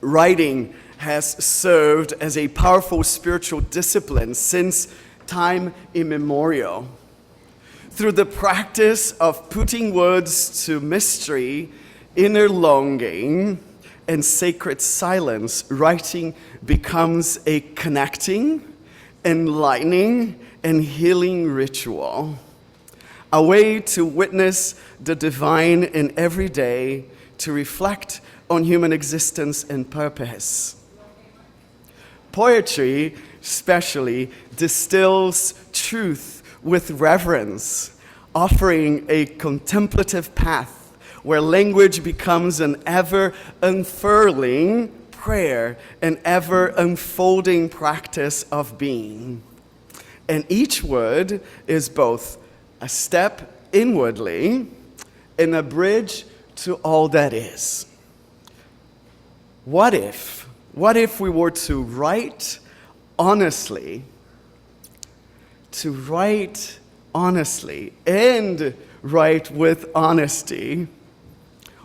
Writing has served as a powerful spiritual discipline since time immemorial. Through the practice of putting words to mystery, inner longing, and sacred silence, writing becomes a connecting, enlightening, and healing ritual. A way to witness the divine in every day, to reflect on human existence and purpose. Poetry, especially, distills truth with reverence, offering a contemplative path where language becomes an ever-unfurling prayer, an ever-unfolding practice of being. And each word is both a step inwardly and a bridge to all that is. What if we were to write honestly, and write with honesty,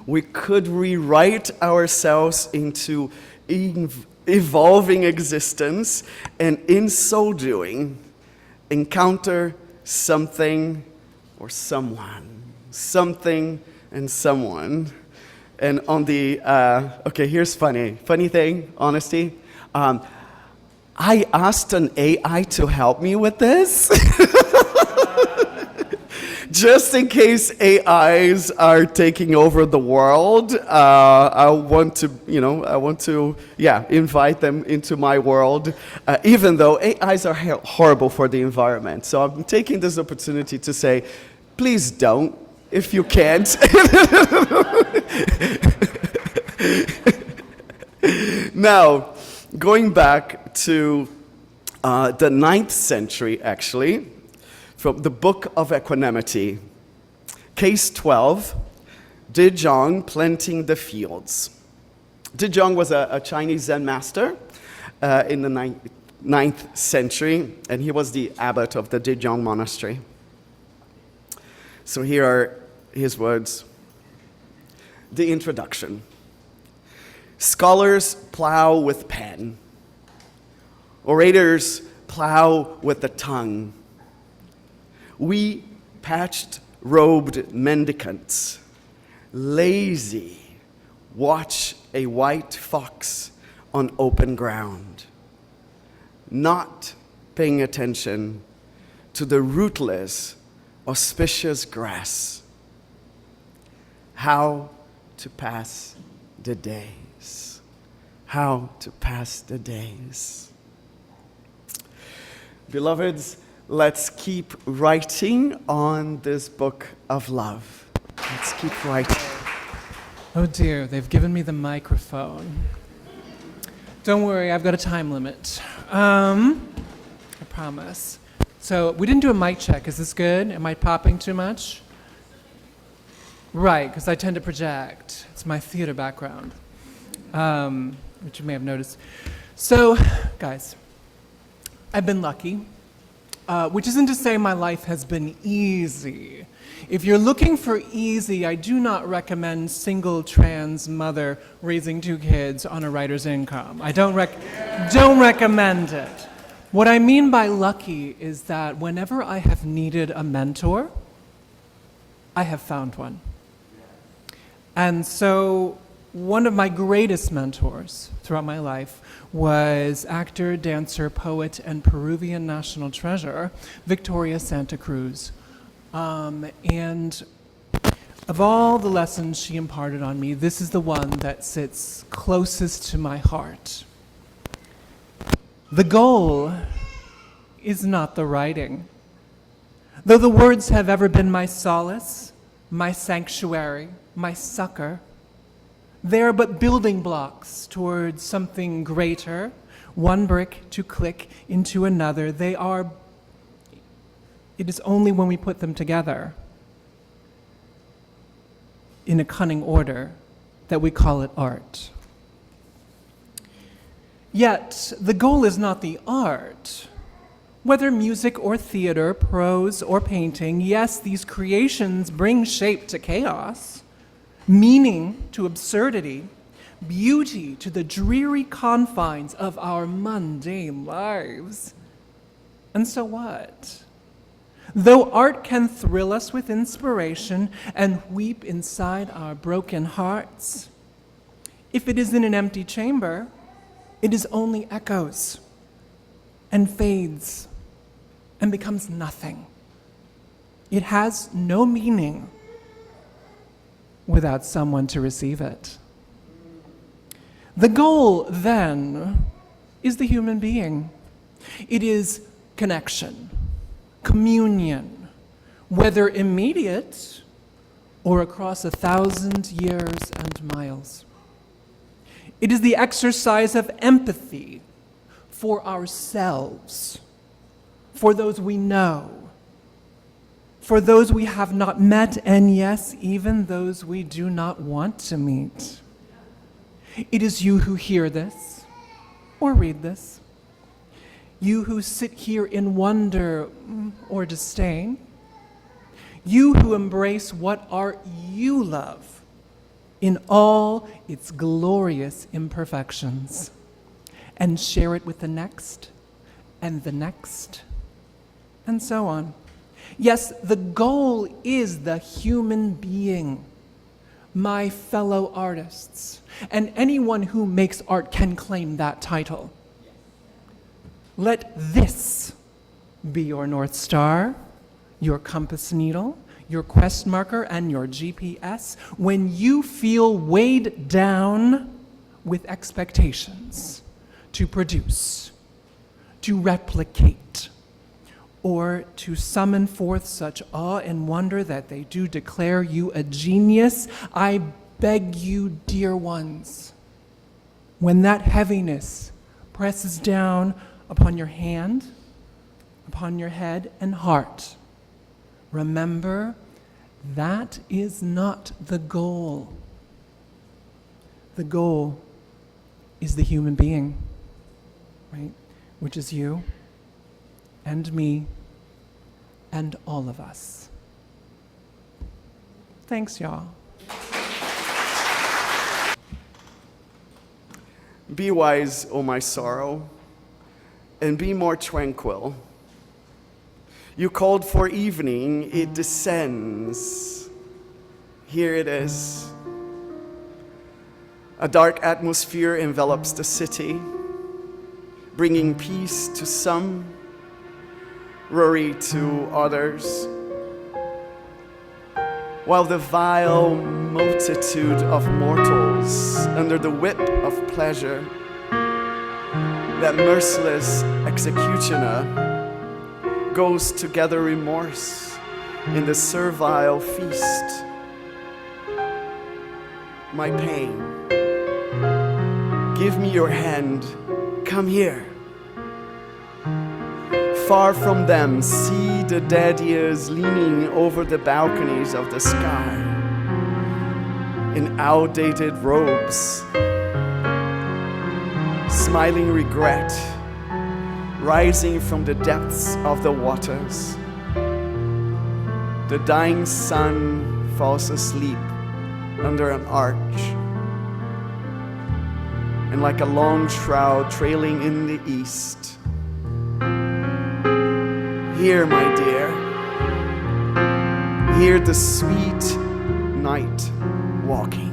we could rewrite ourselves into evolving existence, and in so doing, encounter something or someone. Something and someone. And on the, okay, here's funny thing, honesty. I asked an AI to help me with this. Just in case AIs are taking over the world, I want to invite them into my world, even though AIs are horrible for the environment. So I'm taking this opportunity to say, please don't, if you can't. Now, going back to the 9th century, actually, from the Book of Equanimity, Case 12, Dezhong planting the fields. Dezhong was a Chinese Zen master in the 9th century, and he was the abbot of the Dezhong monastery. So here are his words. The introduction. Scholars plow with pen. Orators plow with the tongue. We patched-robed mendicants, lazy, watch a white fox on open ground, not paying attention to the rootless, auspicious grass. How to pass the days. How to pass the days. Beloveds, let's keep writing on this book of love. Let's keep writing. Oh dear, they've given me the microphone. Don't worry, I've got a time limit. I promise. So we didn't do a mic check. Is this good? Am I popping too much? Right, because I tend to project. It's my theater background, which you may have noticed. So, guys, I've been lucky, which isn't to say my life has been easy. If you're looking for easy, I do not recommend single trans mother raising 2 kids on a writer's income. I don't recommend it. What I mean by lucky is that whenever I have needed a mentor, I have found one. And so one of my greatest mentors throughout my life was actor, dancer, poet, and Peruvian national treasure, Victoria Santa Cruz. And of all the lessons she imparted on me, this is the one that sits closest to my heart. The goal is not the writing. Though the words have ever been my solace, my sanctuary, my succor, they are but building blocks towards something greater, one brick to click into another. It is only when we put them together in a cunning order that we call it art. Yet, the goal is not the art. Whether music or theater, prose or painting, yes, these creations bring shape to chaos, meaning to absurdity, beauty to the dreary confines of our mundane lives. And so what? Though art can thrill us with inspiration and weep inside our broken hearts, if it is in an empty chamber, it is only echoes and fades and becomes nothing. It has no meaning without someone to receive it. The goal, then, is the human being. It is connection, communion, whether immediate or across 1,000 years and miles. It is the exercise of empathy for ourselves, for those we know, for those we have not met, and yes, even those we do not want to meet. It is you who hear this or read this, you who sit here in wonder or disdain, you who embrace what art you love in all its glorious imperfections, and share it with the next, and the next, and so on. Yes, the goal is the human being, my fellow artists, and anyone who makes art can claim that title. Let this be your North Star, your compass needle, your quest marker, and your GPS when you feel weighed down with expectations to produce, to replicate, or to summon forth such awe and wonder that they do declare you a genius. I beg you, dear ones, when that heaviness presses down upon your hand, upon your head and heart, remember, that is not the goal. The goal is the human being, right? Which is you and me and all of us. Thanks, y'all. Be wise, O my sorrow, and be more tranquil. You called for evening, it descends. Here it is. A dark atmosphere envelops the city, bringing peace to some, worry to others, while the vile multitude of mortals, under the whip of pleasure, that merciless executioner, goes to gather remorse in the servile feast. My pain, give me your hand, come here. Far from them, see the dead years leaning over the balconies of the sky in outdated robes, smiling regret, rising from the depths of the waters. The dying sun falls asleep under an arch, and like a long shroud trailing in the east. Here, my dear, hear the sweet night walking.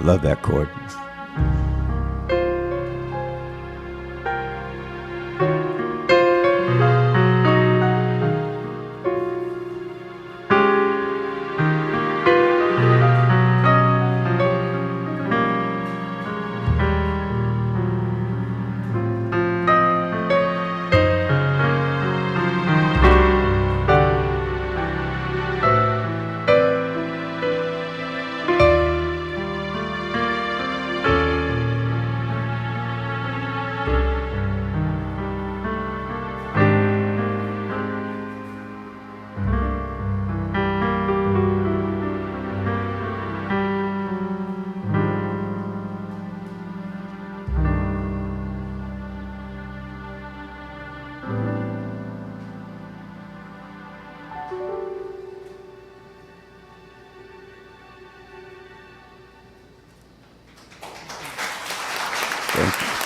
love that chord.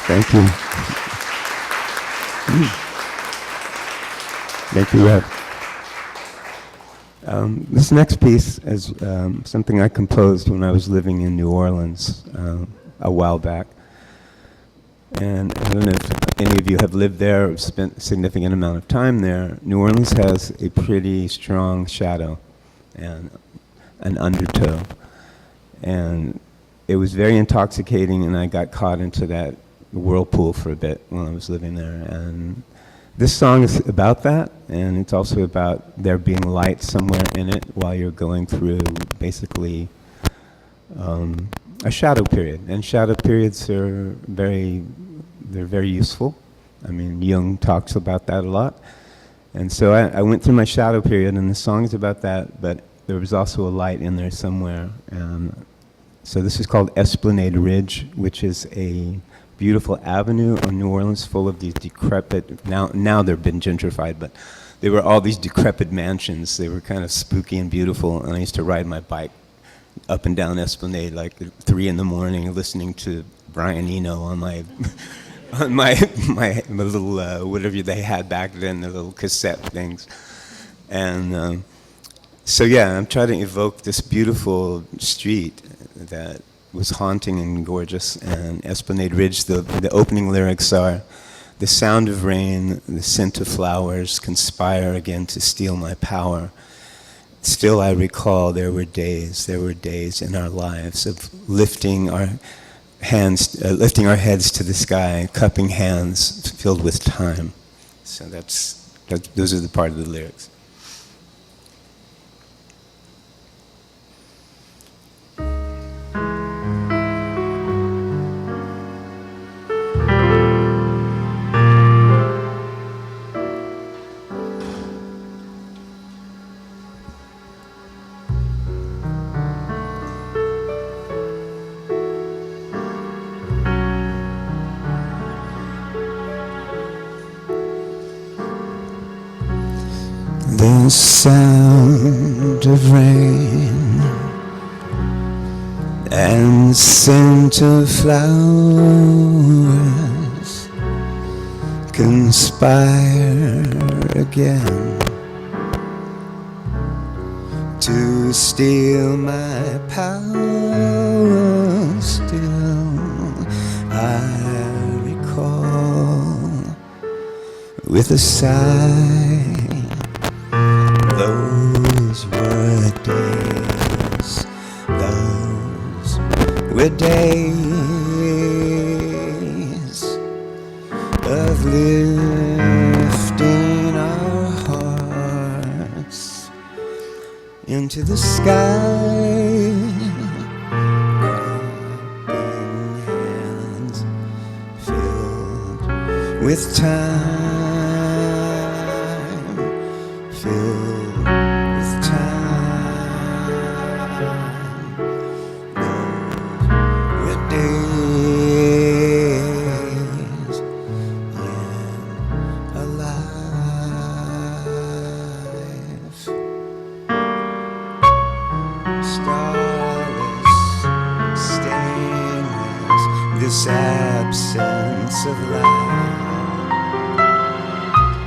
Thank you. Thank you, Rev. This next piece is something I composed when I was living in New Orleans a while back. And I don't know if any of you have lived there or spent a significant amount of time there. New Orleans has a pretty strong shadow and an undertow. And it was very intoxicating, and I got caught into that whirlpool for a bit when I was living there. And this song is about that, and it's also about there being light somewhere in it while you're going through basically a shadow period. And shadow periods are very useful. I mean, Jung talks about that a lot. And so I went through my shadow period, and the song is about that, but there was also a light in there somewhere. And so this is called Esplanade Ridge, which is a beautiful avenue in New Orleans full of these decrepit, now they've been gentrified, but they were all these decrepit mansions. They were kind of spooky and beautiful, and I used to ride my bike up and down Esplanade like at 3 in the morning, listening to Brian Eno on my on my little whatever they had back then, the little cassette things. And so yeah, I'm trying to evoke this beautiful street that was haunting and gorgeous. And Esplanade Ridge, the opening lyrics are, "The sound of rain, the scent of flowers conspire again to steal my power. Still I recall there were days in our lives of lifting our heads to the sky, cupping hands filled with time." So those are the part of the lyrics. The sound of rain and scent of flowers conspire again to steal my power. Still I recall with a sigh, those were days, those were days of lifting our hearts into the sky, cupping hands filled with time. This absence of light,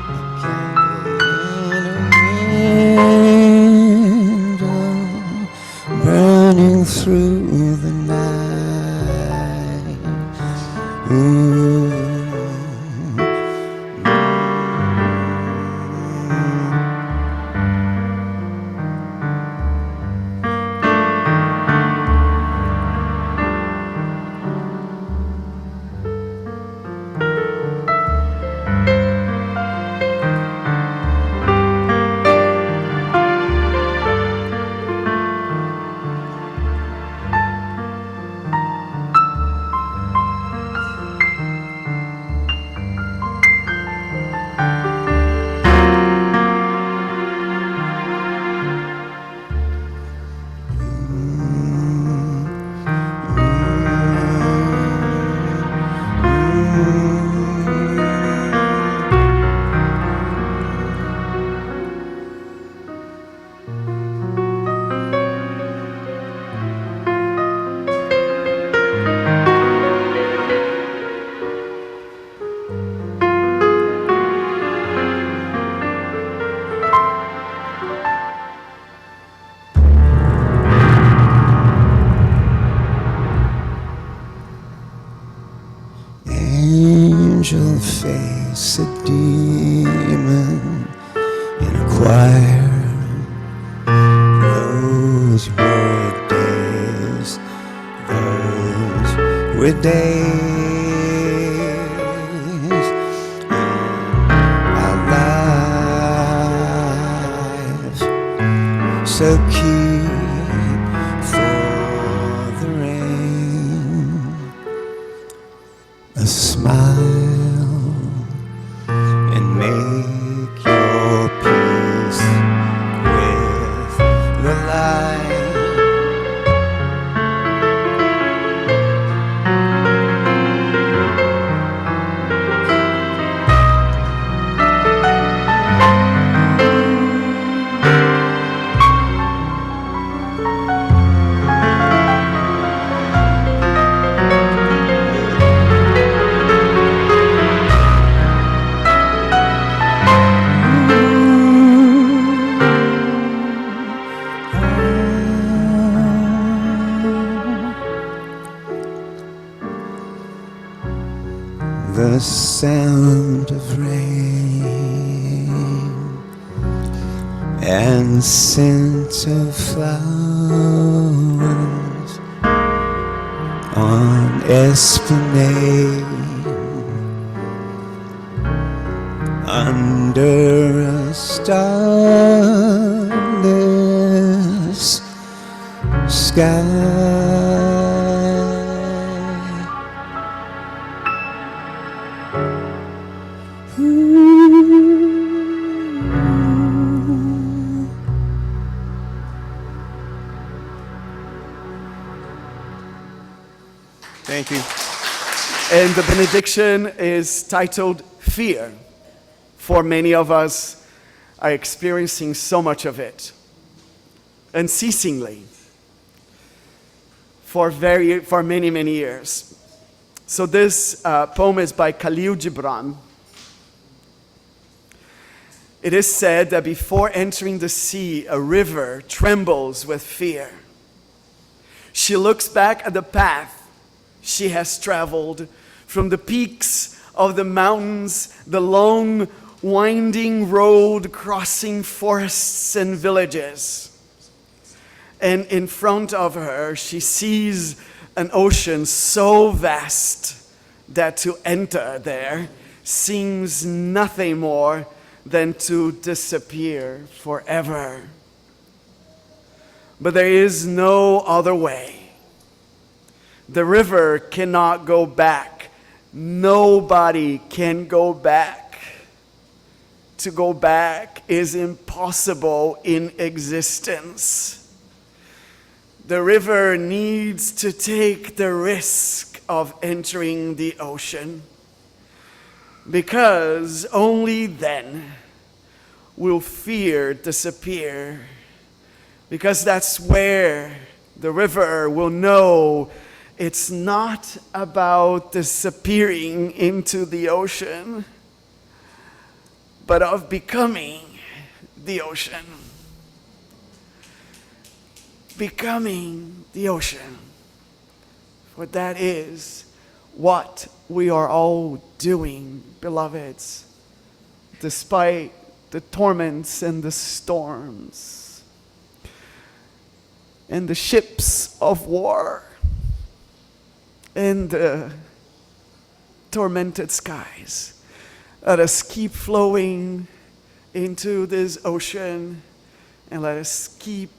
a candle in a window, burning through the night. fire. Those were days. Those were days in our lives. So keep for the rain a smile and make your peace with the light. The sound of rain and scent of flowers on esplanade under a starless sky. Thank you. And the benediction is titled Fear. For many of us are experiencing so much of it, unceasingly, for many, many years. So this poem is by Khalil Gibran. It is said that before entering the sea, a river trembles with fear. She looks back at the path she has traveled, from the peaks of the mountains, the long, winding road crossing forests and villages. And in front of her, she sees an ocean so vast that to enter there seems nothing more than to disappear forever. But there is no other way. The river cannot go back. Nobody can go back. To go back is impossible in existence. The river needs to take the risk of entering the ocean, because only then will fear disappear, because that's where the river will know it's not about disappearing into the ocean, but of becoming the ocean. Becoming the ocean. For that is what we are all doing, beloveds, despite the torments and the storms and the ships of war and the tormented skies. Let us keep flowing into this ocean, and let us keep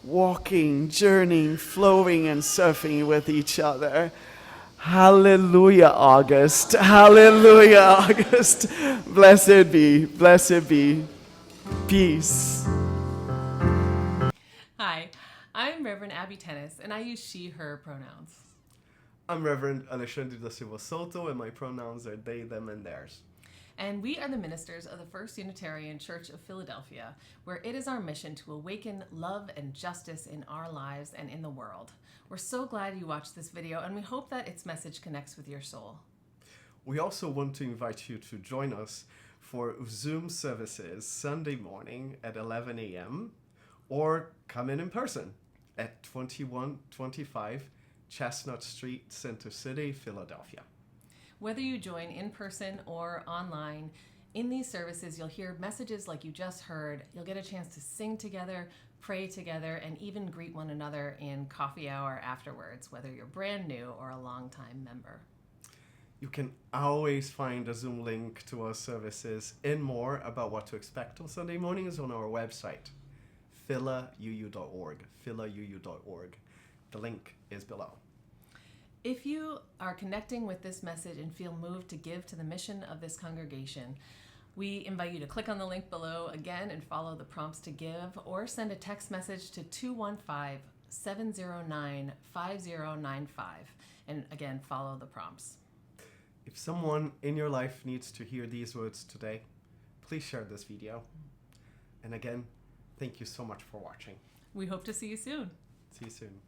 walking, journeying, flowing, and surfing with each other. Hallelujah, August. Hallelujah, August. Blessed be, blessed be. Peace. Hi, I'm Reverend Abby Tennis, and I use she, her pronouns. I'm Reverend Alexandre da Silva Soto, and my pronouns are they, them, and theirs. And we are the ministers of the First Unitarian Church of Philadelphia, where it is our mission to awaken love and justice in our lives and in the world. We're so glad you watched this video, and we hope that its message connects with your soul. We also want to invite you to join us for Zoom services Sunday morning at 11 a.m. or come in person at 2125 Chestnut Street, Center City, Philadelphia. Whether you join in person or online, In these services, you'll hear messages like you just heard. You'll get a chance to sing together, pray together, and even greet one another in coffee hour afterwards, whether you're brand new or a longtime member. You can always find a Zoom link to our services and more about what to expect on Sunday mornings on our website, philauu.org, philauu.org. The link is below. If you are connecting with this message and feel moved to give to the mission of this congregation, we invite you to click on the link below again and follow the prompts to give, or send a text message to 215-709-5095. And again, follow the prompts. If someone in your life needs to hear these words today, please share this video. And again, thank you so much for watching. We hope to see you soon. See you soon.